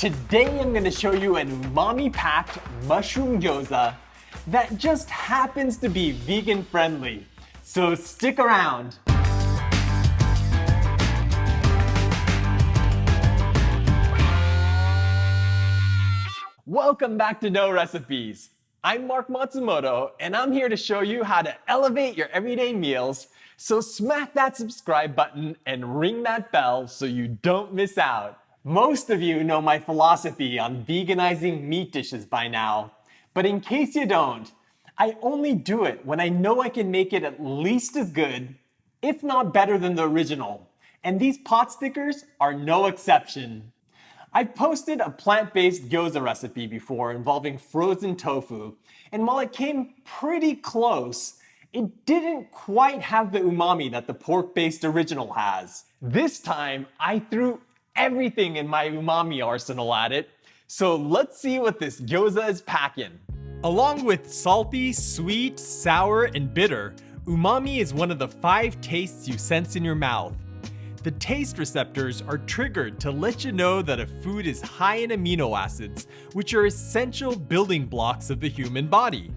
Today I'm going to show you an umami-packed mushroom gyoza that just happens to be vegan friendly. So stick around. Welcome back to No Recipes. I'm Mark Matsumoto, and I'm here to show you how to elevate your everyday meals. So smack that subscribe button and ring that bell so you don't miss out. Most of you know my philosophy on veganizing meat dishes by now. But in case you don't, I only do it when I know I can make it at least as good, if not better than the original. And these pot stickers are no exception. I've posted a plant-based gyoza recipe before involving frozen tofu, and while it came pretty close, it didn't quite have the umami that the pork-based original has. This time, I threw everything in my umami arsenal at it, so let's see what this gyoza is packing. Along with salty, sweet, sour, and bitter, umami is one of the 5 tastes you sense in your mouth. The taste receptors are triggered to let you know that a food is high in amino acids, which are essential building blocks of the human body.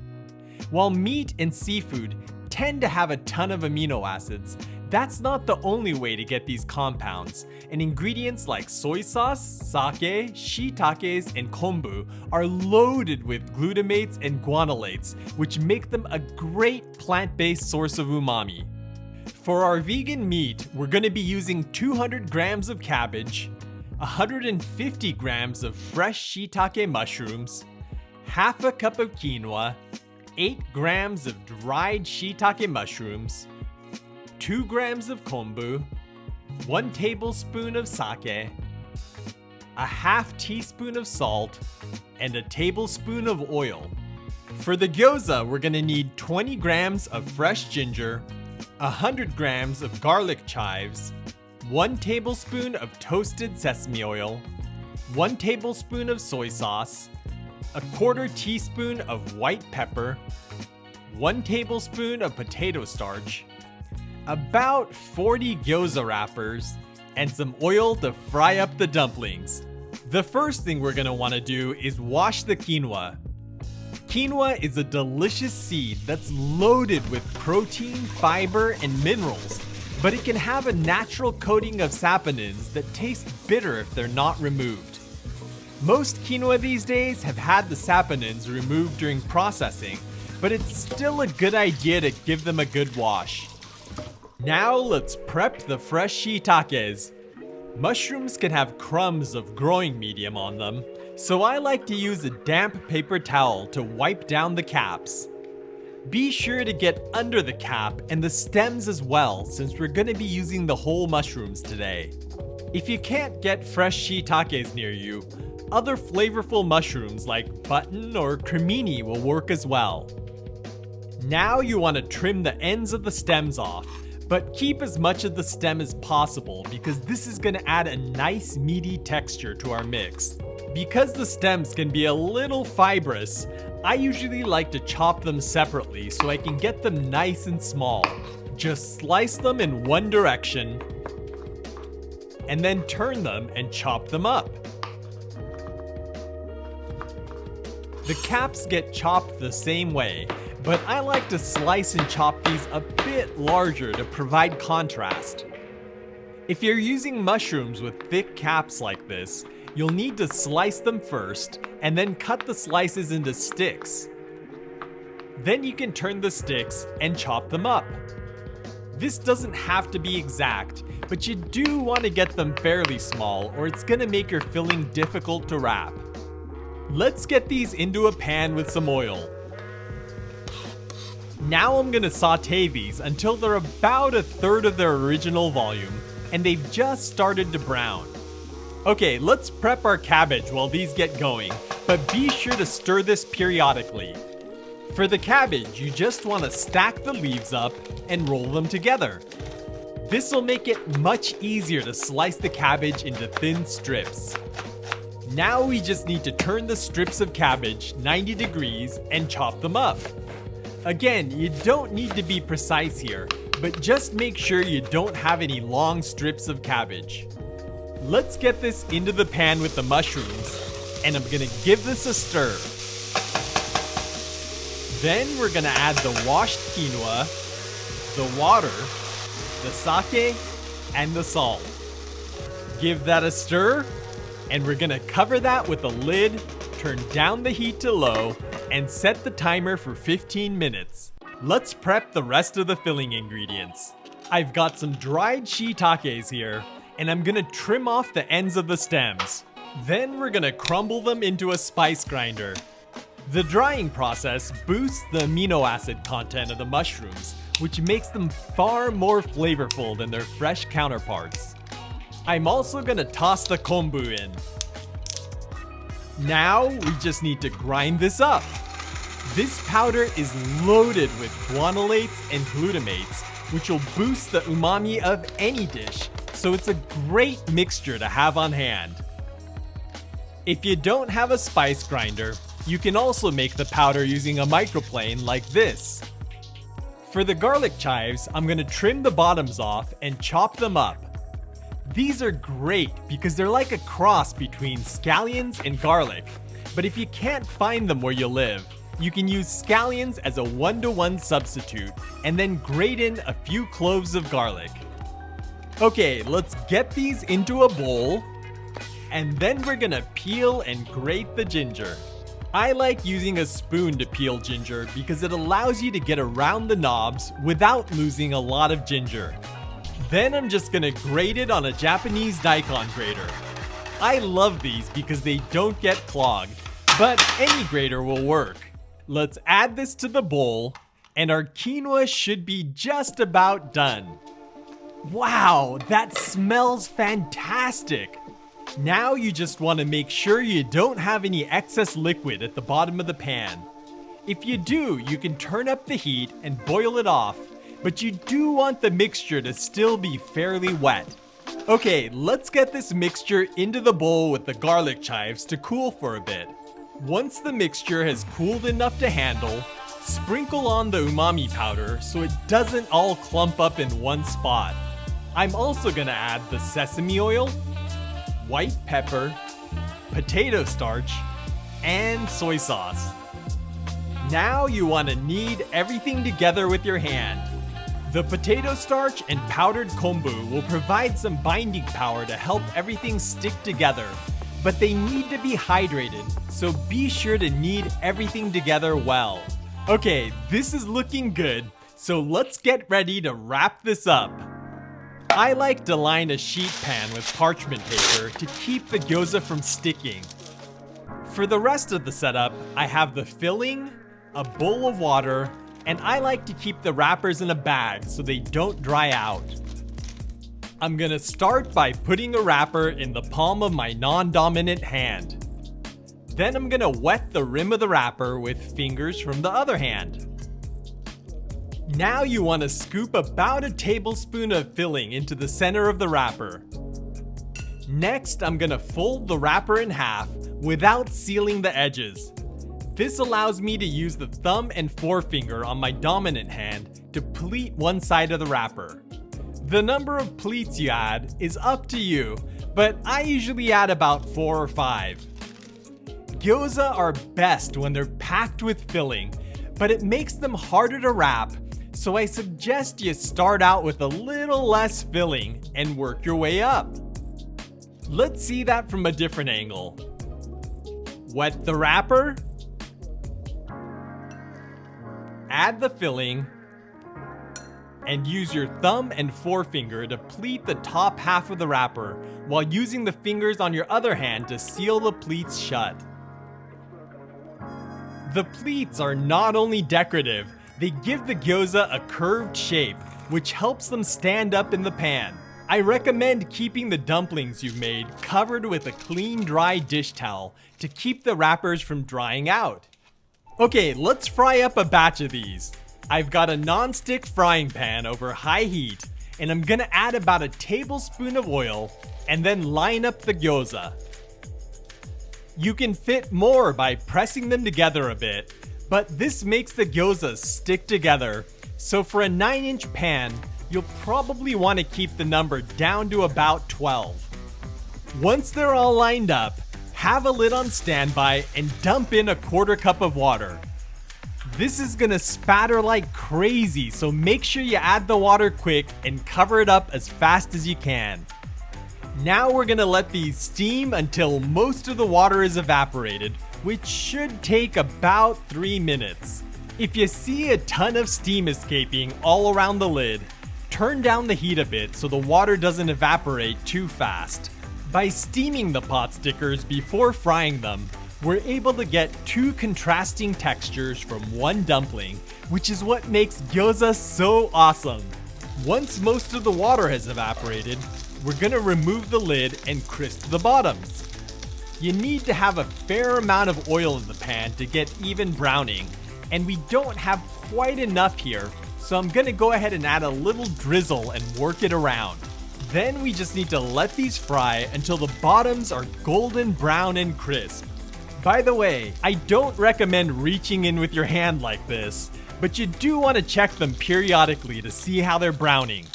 While meat and seafood tend to have a ton of amino acids, that's not the only way to get these compounds, and ingredients like soy sauce, sake, shiitakes, and kombu are loaded with glutamates and guanolates, which make them a great plant-based source of umami. For our vegan meat, we're going to be using 200 grams of cabbage, 150 grams of fresh shiitake mushrooms, half a cup of quinoa, 8 grams of dried shiitake mushrooms, 2 grams of kombu, 1 tablespoon of sake, a half teaspoon of salt, and a tablespoon of oil. For the gyoza, we're going to need 20 grams of fresh ginger, 100 grams of garlic chives, 1 tablespoon of toasted sesame oil, 1 tablespoon of soy sauce, a 1/4 teaspoon of white pepper, 1 tablespoon of potato starch, about 40 gyoza wrappers, and some oil to fry up the dumplings. The first thing we're going to want to do is wash the quinoa. Quinoa is a delicious seed that's loaded with protein, fiber, and minerals, but it can have a natural coating of saponins that taste bitter if they're not removed. Most quinoa these days have had the saponins removed during processing, but it's still a good idea to give them a good wash. Now let's prep the fresh shiitakes. Mushrooms can have crumbs of growing medium on them, so I like to use a damp paper towel to wipe down the caps. Be sure to get under the cap and the stems as well, since we're going to be using the whole mushrooms today. If you can't get fresh shiitakes near you, other flavorful mushrooms like button or cremini will work as well. Now you want to trim the ends of the stems off, but keep as much of the stem as possible because this is going to add a nice meaty texture to our mix. Because the stems can be a little fibrous, I usually like to chop them separately so I can get them nice and small. Just slice them in one direction, and then turn them and chop them up. The caps get chopped the same way, but I like to slice and chop these a bit larger to provide contrast. If you're using mushrooms with thick caps like this, you'll need to slice them first and then cut the slices into sticks. Then you can turn the sticks and chop them up. This doesn't have to be exact, but you do want to get them fairly small or it's going to make your filling difficult to wrap. Let's get these into a pan with some oil. Now I'm going to saute these until they're about 1/3 of their original volume and they've just started to brown. Okay, let's prep our cabbage while these get going, but be sure to stir this periodically. For the cabbage, you just want to stack the leaves up and roll them together. This will make it much easier to slice the cabbage into thin strips. Now we just need to turn the strips of cabbage 90 degrees and chop them up. Again, you don't need to be precise here, but just make sure you don't have any long strips of cabbage. Let's get this into the pan with the mushrooms, and I'm gonna give this a stir. Then we're gonna add the washed quinoa, the water, the sake, and the salt. Give that a stir, and we're gonna cover that with a lid, turn down the heat to low, and set the timer for 15 minutes. Let's prep the rest of the filling ingredients. I've got some dried shiitakes here, and I'm gonna trim off the ends of the stems. Then we're gonna crumble them into a spice grinder. The drying process boosts the amino acid content of the mushrooms, which makes them far more flavorful than their fresh counterparts. I'm also gonna toss the kombu in. Now we just need to grind this up. This powder is loaded with guanolates and glutamates, which will boost the umami of any dish, so it's a great mixture to have on hand. If you don't have a spice grinder, you can also make the powder using a microplane like this. For the garlic chives, I'm gonna trim the bottoms off and chop them up. These are great because they're like a cross between scallions and garlic, but if you can't find them where you live, you can use scallions as a 1-to-1 substitute and then grate in a few cloves of garlic. Okay, let's get these into a bowl, and then we're gonna peel and grate the ginger. I like using a spoon to peel ginger because it allows you to get around the knobs without losing a lot of ginger. Then I'm just gonna grate it on a Japanese daikon grater. I love these because they don't get clogged, but any grater will work. Let's add this to the bowl, and our quinoa should be just about done. Wow, that smells fantastic! Now you just want to make sure you don't have any excess liquid at the bottom of the pan. If you do, you can turn up the heat and boil it off, but you do want the mixture to still be fairly wet. Okay, let's get this mixture into the bowl with the garlic chives to cool for a bit. Once the mixture has cooled enough to handle, sprinkle on the umami powder so it doesn't all clump up in one spot. I'm also gonna add the sesame oil, white pepper, potato starch, and soy sauce. Now you want to knead everything together with your hand. The potato starch and powdered kombu will provide some binding power to help everything stick together, but they need to be hydrated, so be sure to knead everything together well. Okay, this is looking good, so let's get ready to wrap this up. I like to line a sheet pan with parchment paper to keep the gyoza from sticking. For the rest of the setup, I have the filling, a bowl of water, and I like to keep the wrappers in a bag so they don't dry out. I'm gonna start by putting a wrapper in the palm of my non-dominant hand. Then I'm gonna wet the rim of the wrapper with fingers from the other hand. Now you want to scoop about a tablespoon of filling into the center of the wrapper. Next, I'm gonna fold the wrapper in half without sealing the edges. This allows me to use the thumb and forefinger on my dominant hand to pleat one side of the wrapper. The number of pleats you add is up to you, but I usually add about 4 or 5. Gyoza are best when they're packed with filling, but it makes them harder to wrap, so I suggest you start out with a little less filling and work your way up. Let's see that from a different angle. Wet the wrapper, add the filling, and use your thumb and forefinger to pleat the top half of the wrapper while using the fingers on your other hand to seal the pleats shut. The pleats are not only decorative, they give the gyoza a curved shape, which helps them stand up in the pan. I recommend keeping the dumplings you've made covered with a clean, dry dish towel to keep the wrappers from drying out. Okay, let's fry up a batch of these. I've got a non-stick frying pan over high heat, and I'm gonna add about a tablespoon of oil and then line up the gyoza. You can fit more by pressing them together a bit, but this makes the gyoza stick together. So for a 9-inch pan, you'll probably want to keep the number down to about 12. Once they're all lined up, have a lid on standby and dump in a 1/4 cup of water. This is gonna spatter like crazy, so make sure you add the water quick and cover it up as fast as you can. Now we're gonna let these steam until most of the water is evaporated, which should take about 3 minutes. If you see a ton of steam escaping all around the lid, turn down the heat a bit so the water doesn't evaporate too fast. By steaming the pot stickers before frying them, we're able to get 2 contrasting textures from one dumpling, which is what makes gyoza so awesome. Once most of the water has evaporated, we're gonna remove the lid and crisp the bottoms. You need to have a fair amount of oil in the pan to get even browning, and we don't have quite enough here, so I'm gonna go ahead and add a little drizzle and work it around. Then we just need to let these fry until the bottoms are golden brown and crisp. By the way, I don't recommend reaching in with your hand like this, but you do want to check them periodically to see how they're browning.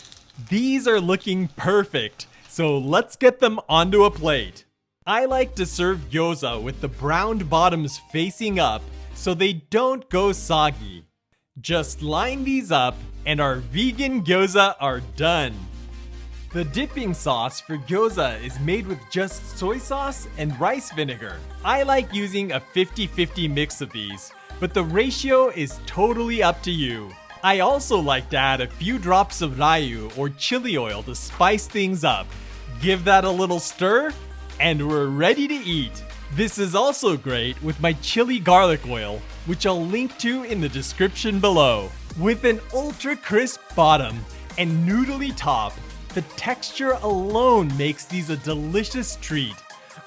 These are looking perfect, so let's get them onto a plate. I like to serve gyoza with the browned bottoms facing up so they don't go soggy. Just line these up and our vegan gyoza are done. The dipping sauce for gyoza is made with just soy sauce and rice vinegar. I like using a 50-50 mix of these, but the ratio is totally up to you. I also like to add a few drops of rayu or chili oil to spice things up. Give that a little stir, and we're ready to eat. This is also great with my chili garlic oil, which I'll link to in the description below. With an ultra crisp bottom and noodly top, the texture alone makes these a delicious treat.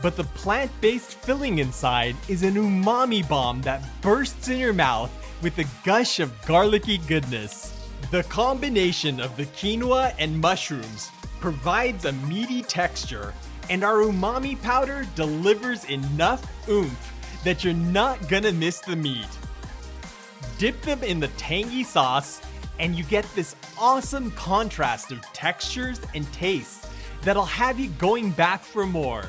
But the plant-based filling inside is an umami bomb that bursts in your mouth with a gush of garlicky goodness. The combination of the quinoa and mushrooms provides a meaty texture, and our umami powder delivers enough oomph that you're not gonna miss the meat. Dip them in the tangy sauce, and you get this awesome contrast of textures and tastes that'll have you going back for more.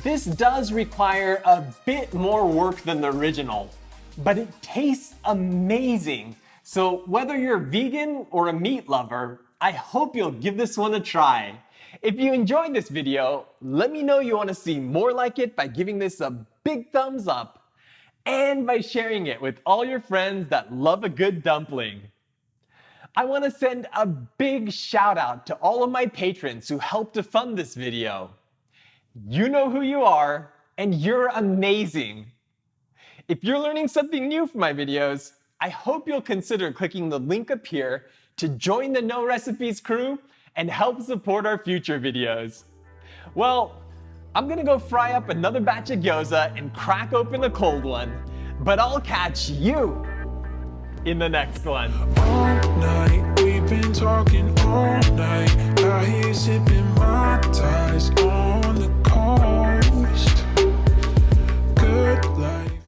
This does require a bit more work than the original, but it tastes amazing. So whether you're vegan or a meat lover, I hope you'll give this one a try. If you enjoyed this video, let me know you want to see more like it by giving this a big thumbs up and by sharing it with all your friends that love a good dumpling. I want to send a big shout out to all of my patrons who helped to fund this video. You know who you are, and you're amazing. If you're learning something new from my videos, I hope you'll consider clicking the link up here to join the No Recipes crew and help support our future videos. Well, I'm gonna go fry up another batch of gyoza and crack open a cold one, but I'll catch you in the next one. All night, we've been talking all night. Out here sipping